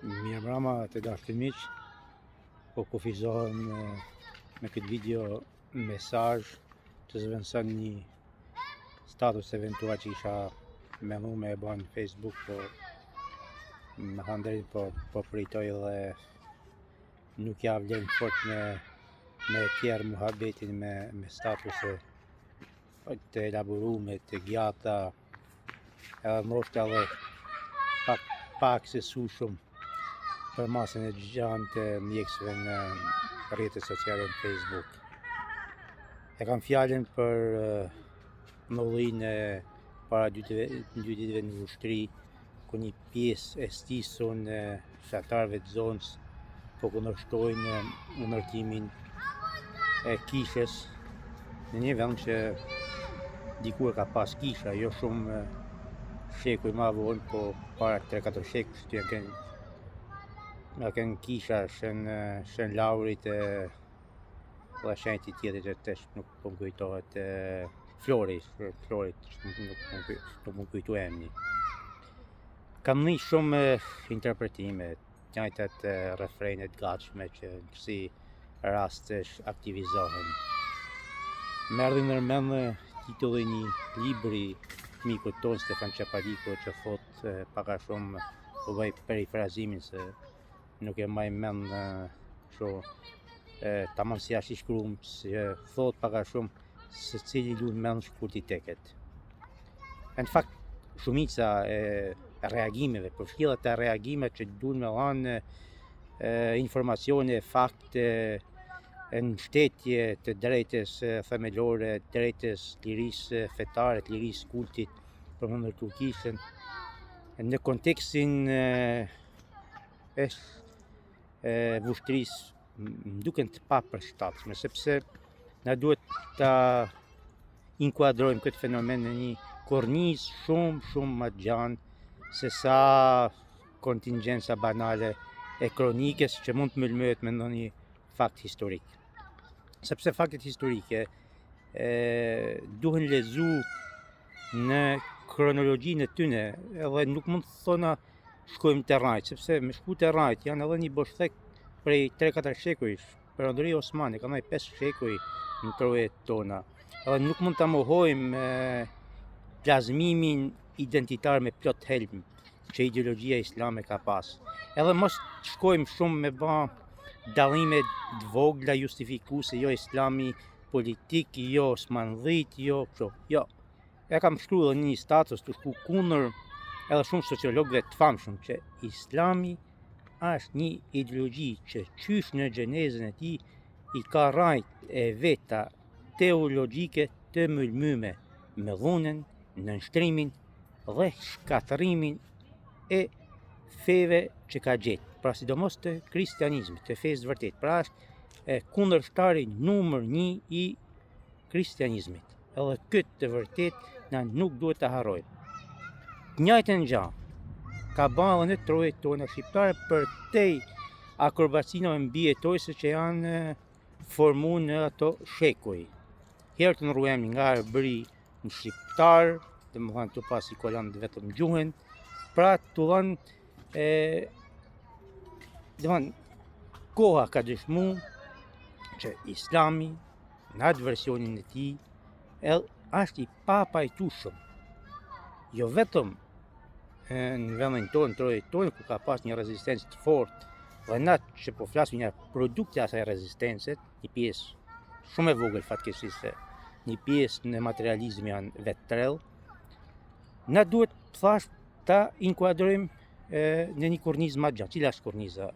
Mirë mbrëma të dashur miq, po kufizohem me këtë video mesazh të zëvendëson një status eventual që isha menduar me e bë në Facebook, po me thënë drejt po pritoj dhe nuk ja vlen fort me tjerë muhabetin me statuse të elaborume, të gjata, edhe ndoshta edhe pa aksesueshëm për masën e gjanë të mjekësve në rrjetet sociale në Facebook. E kam fjalën për ndodhinë para 2 ditëve në Vushtri, ku një pjesë e stisën e fshatarëve të zonës po kundërshtojnë ndërtimin e kishës në një vend që dikur ka pas kisha, jo shumë shekuj ma vonë, po para 3-4 shekuj që kënë kisha Shën Laurit dhe shenjt i tjetër që tesh nuk po më kujtohet, Florit nuk më kujtu emni. Kam një shumë interpretime, të njëjtat refrenet gatshme që në kësi rastesh aktivizohen. Më erdhi ndërmend titulli një libri mikut ton Stefan Çapaliku që thot pak a shumë, po bëj perifrazimin se nuk e mbaj mend tamam si ashtë i shkruar, që thot pak a shumë se cili luan mend shkurt i teket. Në fakt shumica e reagimeve, përfshirët e reagimet që duan me dhanë informacione, fakte në mbështetje të drejtës themelore, drejtës lirisë fetare, të lirisë kultit përmendur turkishën, në kontekstin e Vushtrisë më duken të papërshtatshme, sepse na duhet ta inkuadrojmë këtë fenomen në një kornizë shumë më gjanë se sa kontingjenca banale e kronikës që mund të mëlmëhet me ndonjë fakt historik. Sepse faktet historike duhen lezu në kronologjinë e tyne, edhe nuk mund të thona shkojmë te rrajt, sepse me shku te rrajt janë edhe një boshthek prej 3-4 shekujsh. Perëndëria Osmane ka ndaj 5 shekuj në trojet tona. Edhe nuk mund ta mohojmë plazmimin identitar me plot helm që ideologjia islame ka pas. Edhe mos shkojmë shumë me ba dallime të vogla justifikuese, jo islami politik, jo osmanllit, jo kështu. Jo. E kam shkruar një status të shku kundër edhe shumë sociologëve të famshëm që islami është një ideologji që qysh në gjenezën e tij i ka rajt e veta teologjike të mëlmyme me dhunën, nënshtrimin dhe shkatërimin e feve që ka gjetë, pra sidomos të kristianizmit, të fesë vërtet. Pra është kundërshtari numër 1 i kristianizmit. Edhe këtë të vërtet na nuk duhet të harrojmë. Të njëjtën gjë ka bërë në trojet tona shqiptare për te akrobacinave mbijetojse që janë formuar në ato shekuj. Herë të ndrruhem nga bëri në shqiptar, domethënë të pasi kolan vetëm gjuhën, pra të dhanë domethënë koha ka dëshmuar që islami në atë versionin e tij është i papajtueshëm. Jo vetëm në vendin tonë, trojet tonë, ku ka pas një rezistencë të fortë, dhe natë që po flasim një produkte asaj rezistencët, një pjesë shumë e vogël fatkeqësisht, një pjesë në materializëm janë vetë trell, na duhet thash ta inkuadrojmë në një kornizë më gjatë. Cila është korniza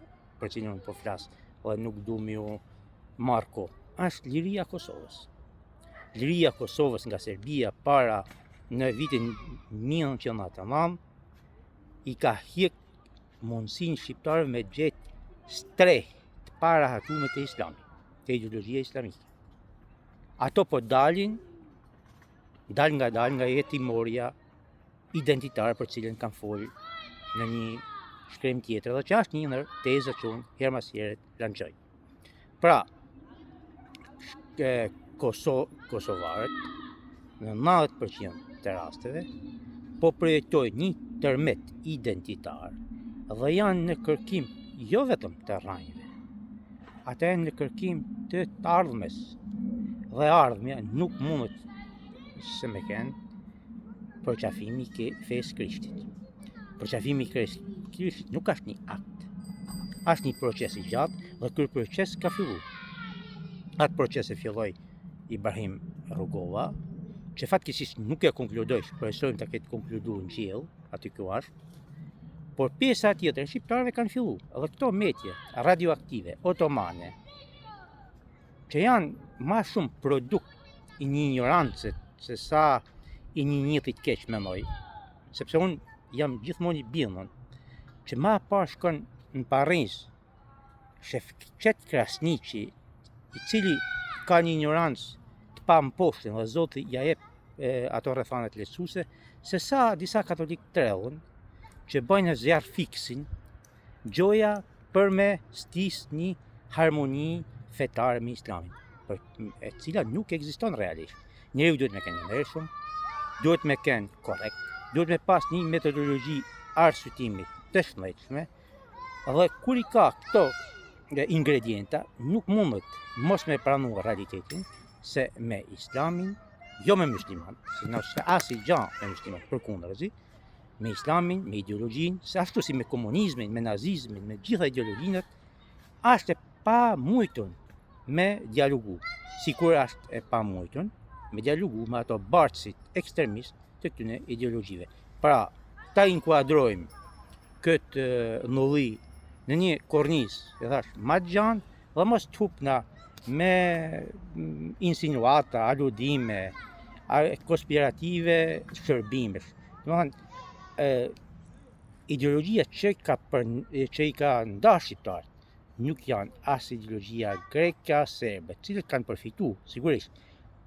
për cilën po flas, dhe nuk du me ju marr kohë? Është liria e Kosovës. Liria e Kosovës nga Serbia para në vitin 1990 i ka hjek mundësinë shqiptarëve me gjetë streh të parahatume të islamit, të ideologjia islamike. Ato po dalin nga jetimorja identitare për cilën kanë folë në një shkrim tjetër, dhe që është një ndër tezat që unë herë mas here lançoj. Pra, kosovarët në 90% të rasteve po projektojnë një tërmet identitar dhe janë në kërkim jo vetëm të rranjve, ata janë në kërkim të ardhmes, dhe ardhmja nuk mundet se me kenë përqafimi ke fesë Krishtit. Përqafimi Krishtit nuk është një akt, është një proces i gjatë dhe ky proces ka fillu. Atë proces e filloi Ibrahim Rugova, që fatkeqësisht nuk e konkludoi, shpresojmë ta ketë konkluduar në qiell, aty ku është. Por pjesa tjetër e shqiptarëve kanë fillu, edhe këto metje radioaktive, otomane, që janë ma shumë produkt i një ignorancë se sa i një njetit keq mendoj, sepse unë jam gjithmonë i bindur që ma parë shkon në Paris Shefqet Krasniqi, i cili ka një ignorancë të pamposhtë dhe Zoti ja jep ato rrethanet lehtësuese, se sa disa katolik trellën që bëjnë zjarr fiksin gjoja për me stis një harmoni fetare me Islamin, për e cila nuk ekziston realisht. Njeriu duhet me kenë ndershëm, duhet me kenë korrekt, duhet me pas një metodologji arsyetimi të shëndetshme, dhe kur i ka këto ingredienta, nuk mundet mos me pranuar realitetin se me Islamin, jo me musliman, se nëse asnjë gjë me musliman, përkundërzi, me Islamin, me ideologjinë, se ashtu si me komunizmin, me nazizmin, me gjitha ideologjinë, është e pamujtur me dialogu, sikur është e pamujtur me dialogu me ato bartësit ekstremistë të këtyre ideologjive. Pra, ta inkuadrojmë këtë ndolli në një kornizë, e thash, ma të gjanë, dhe mos të hupna me insinuata, aludime, konspirative, shërbimesh. Ideologjia që i ka ndarë shqiptarët nuk janë as ideologjia greke, as serbe, të cilët kanë përfitu, sigurisht,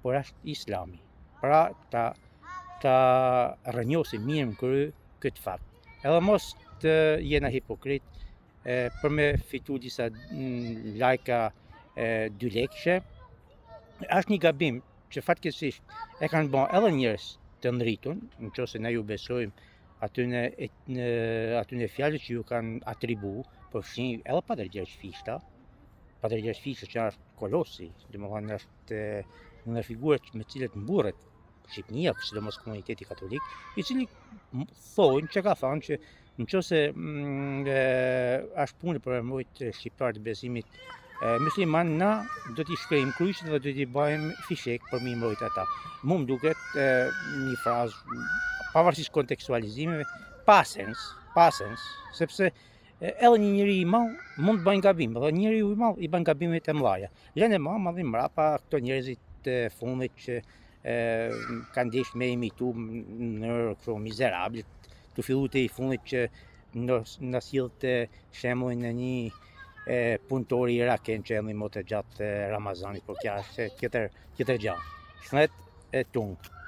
por është Islami. Pra ta rrënjosim mirë në krye këtë fakt. Edhe mos të jena hipokrit për me fitu disa lajka 2 lekëshe, është një gabim që fatkeqësisht e kanë bën edhe njerëz të ndritun, nëse ne ju besojmë atyne fjalë që ju kanë atribu, përfshin edhe Padre Gjergj Fishta që është kolosi, domethënë është një figurë me cilët mburret Shqipnia, sidomos komuniteti katolik, i cili thonë që ka thënë që nëse është punë për mbrojtje shqiptarë të besimit musliman, na do t'i shkrejmë kryqin dhe do t'i bëjmë fishek për mi mbrojtë ata. Mu më duket një frazë, pavarësisht kontekstualizimeve, pasens, sepse edhe një njeri i madh mund të bëjnë gabim, dhe njeriu i madh i bën gabimet e mëdha. Lënë më madhi mbrapa këto njerëzit të fundit që kanë desh me imitu në kështu mizerablit, të fillu të i fundit që në sillte shembullin në një punëtori iraken që erdhi më të gjatë Ramazanit, por kjo është tjetër gjë. Shëndet e tungë.